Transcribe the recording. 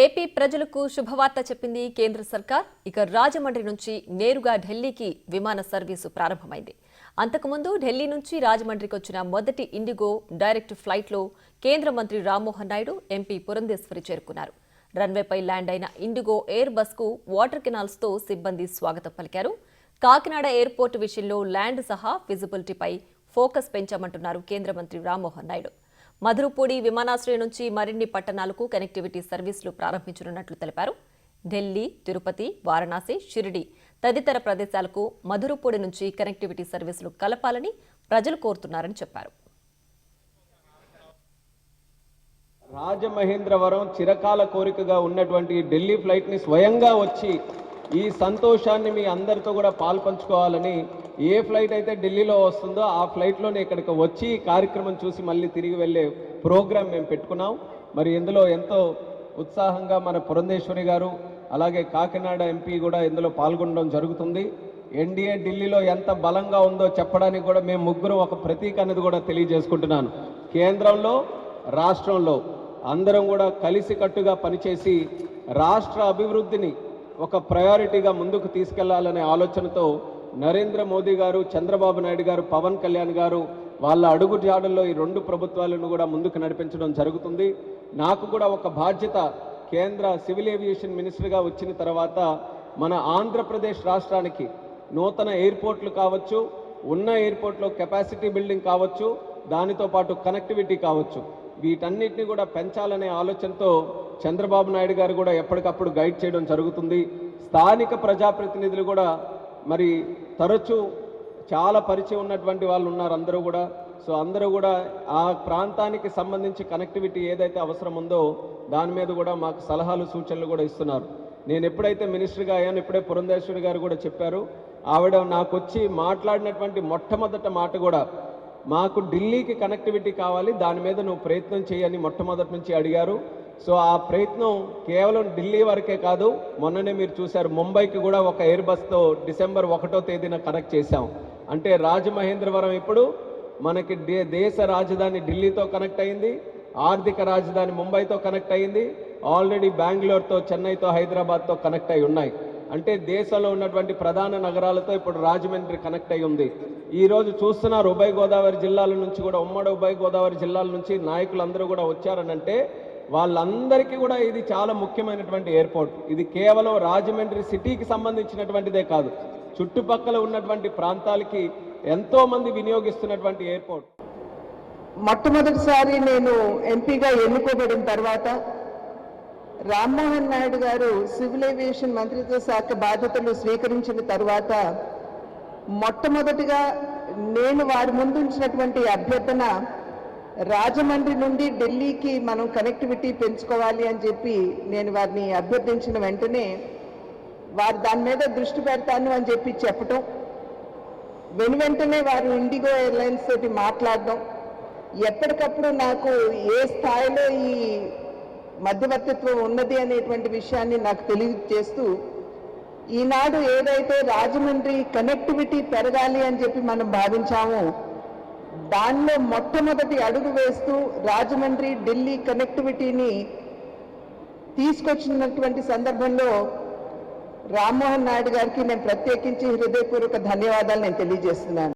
AP ప్రజలకు శుభవార్త చెప్పింది కేంద్ర సర్కార్. ఇక రాజమండ్రి నుంచి నేరుగా ఢిల్లీకి విమాన సర్వీసు ప్రారంభమైంది. అంతకుముందు ఢిల్లీ నుంచి రాజమండ్రికి వచ్చిన మొదటి ఇండిగో డైరెక్ట్ ఫ్లైట్లో కేంద్ర మంత్రి రామ్మోహన్ నాయుడు, ఎంపీ పురంధేశ్వరి చేరుకున్నారు. రన్వేపై ల్యాండ్ అయిన ఇండిగో ఎయిర్ బస్కు వాటర్ కెనాల్స్తో సిబ్బంది స్వాగతం పలికారు. కాకినాడ ఎయిర్పోర్టు విషయంలో ల్యాండ్ సహా విజిబిలిటీపై ఫోకస్ పెంచామంటున్నారు కేంద్ర మంత్రి రామ్మోహన్ నాయుడు. మధురపూడి విమానాశ్రయం నుంచి మరిన్ని పట్టణాలకు కనెక్టివిటీ సర్వీసులు ప్రారంభించనున్నట్లు తెలిపారు. ఢిల్లీ, తిరుపతి, వారణాసి, షిరిడి తదితర ప్రదేశాలకు మధురపూడి నుంచి కనెక్టివిటీ సర్వీసులు కలపాలని ప్రజలు కోరుతున్నారని చెప్పారు. రాజమహేంద్రవరం చిరకాల కోరికగా ఉన్నటువంటి ఢిల్లీ ఫ్లైట్ ని స్వయంగా వచ్చి ఈ సంతోషాన్ని మీ అందరితో కూడా పాల్పంచుకోవాలని, ఏ ఫ్లైట్ అయితే ఢిల్లీలో వస్తుందో ఆ ఫ్లైట్లోనే ఇక్కడికి వచ్చి కార్యక్రమం చూసి మళ్ళీ తిరిగి వెళ్ళే ప్రోగ్రాం మేము పెట్టుకున్నాం. మరి ఇందులో ఎంతో ఉత్సాహంగా మన పురంధేశ్వరి గారు, అలాగే కాకినాడ ఎంపీ కూడా ఇందులో పాల్గొనడం జరుగుతుంది. ఎన్డీఏ ఢిల్లీలో ఎంత బలంగా ఉందో చెప్పడానికి కూడా మేము ముగ్గురు ఒక ప్రతీక అనేది కూడా తెలియజేసుకుంటున్నాను. కేంద్రంలో, రాష్ట్రంలో అందరం కూడా కలిసికట్టుగా పనిచేసి రాష్ట్ర అభివృద్ధిని ఒక ప్రయారిటీగా ముందుకు తీసుకెళ్లాలనే ఆలోచనతో నరేంద్ర మోదీ గారు, చంద్రబాబు నాయుడు గారు, పవన్ కళ్యాణ్ గారు వాళ్ళ అడుగుజాడల్లో ఈ రెండు ప్రభుత్వాలను కూడా ముందుకు నడిపించడం జరుగుతుంది. నాకు కూడా ఒక బాధ్యత, కేంద్ర సివిల్ ఏవియేషన్ మినిస్టర్గా వచ్చిన తర్వాత మన ఆంధ్రప్రదేశ్ రాష్ట్రానికి నూతన ఎయిర్పోర్ట్లు కావచ్చు, ఉన్న ఎయిర్పోర్ట్లో కెపాసిటీ బిల్డింగ్ కావచ్చు, దానితో పాటు కనెక్టివిటీ కావచ్చు, వీటన్నిటిని కూడా పెంచాలనే ఆలోచనతో చంద్రబాబు నాయుడు గారు కూడా ఎప్పటికప్పుడు గైడ్ చేయడం జరుగుతుంది. స్థానిక ప్రజాప్రతినిధులు కూడా మరి తరచూ చాలా పరిచయం ఉన్నటువంటి వాళ్ళు ఉన్నారు అందరూ కూడా. సో అందరూ కూడా ఆ ప్రాంతానికి సంబంధించి కనెక్టివిటీ ఏదైతే అవసరం ఉందో దాని మీద కూడా మాకు సలహాలు, సూచనలు కూడా ఇస్తున్నారు. నేను ఎప్పుడైతే మినిస్టర్గా అయ్యాను, ఇప్పుడే పురంధేశ్వరి గారు కూడా చెప్పారు, ఆవిడ నాకు వచ్చి మాట్లాడినటువంటి మొట్టమొదటి మాట కూడా మాకు ఢిల్లీకి కనెక్టివిటీ కావాలి, దాని మీద నువ్వు ప్రయత్నం చేయని మొట్టమొదటి నుంచి అడిగారు. సో ఆ ప్రయత్నం కేవలం ఢిల్లీ వరకే కాదు, మొన్ననే మీరు చూశారు ముంబైకి కూడా ఒక ఎయిర్ బస్తో డిసెంబర్ 1వ తేదీన కనెక్ట్ చేశాం. అంటే రాజమహేంద్రవరం ఇప్పుడు మనకి దేశ రాజధాని ఢిల్లీతో కనెక్ట్ అయింది, ఆర్థిక రాజధాని ముంబైతో కనెక్ట్ అయింది, ఆల్రెడీ బెంగళూరుతో, చెన్నైతో, హైదరాబాద్తో కనెక్ట్ అయి ఉన్నాయి. అంటే దేశంలో ఉన్నటువంటి ప్రధాన నగరాలతో ఇప్పుడు రాజమండ్రి కనెక్ట్ అయి ఉంది. ఈరోజు చూస్తున్నారు ఉభయ గోదావరి జిల్లాల నుంచి కూడా, ఉమ్మడి ఉభయ గోదావరి జిల్లాల నుంచి నాయకులందరూ కూడా వచ్చారనంటే వాళ్ళందరికీ కూడా ఇది చాలా ముఖ్యమైనటువంటి ఎయిర్పోర్ట్. ఇది కేవలం రాజమండ్రి సిటీకి సంబంధించినటువంటిదే కాదు, చుట్టుపక్కల ఉన్నటువంటి ప్రాంతాలకి ఎంతో మంది వినియోగిస్తున్నటువంటి ఎయిర్పోర్ట్. మొట్టమొదటిసారి నేను ఎంపీగా ఎన్నుకోబడిన తర్వాత రామ్మోహన్ నాయుడు గారు సివిల్ ఏవియేషన్ మంత్రిత్వ శాఖ బాధ్యతలు స్వీకరించిన తర్వాత మొట్టమొదటిగా నేను వారి ముందు ఉంచినటువంటి అభ్యర్థన, రాజమండ్రి నుండి ఢిల్లీకి మనం కనెక్టివిటీ పెంచుకోవాలి అని చెప్పి నేను వారిని అభ్యర్థించిన వెంటనే వారు దాని మీద దృష్టి పెడతాను అని చెప్పి చెప్పటం, వెంటనే వారు ఇండిగో ఎయిర్లైన్స్ తోటి మాట్లాడడం, ఎప్పటికప్పుడు నాకు ఏ స్థాయిలో ఈ మధ్యవర్తిత్వం ఉన్నది అనేటువంటి విషయాన్ని నాకు తెలియజేస్తూ, ఈనాడు ఏదైతే రాజమండ్రి కనెక్టివిటీ పెరగాలి అని చెప్పి మనం భావించామో దానిలో మొట్టమొదటి అడుగు వేస్తూ రాజమండ్రి ఢిల్లీ కనెక్టివిటీని తీసుకొచ్చినటువంటి సందర్భంలో రామ్మోహన్ నాయుడు గారికి నేను ప్రత్యేకించి హృదయపూర్వక ధన్యవాదాలు నేను తెలియజేస్తున్నాను.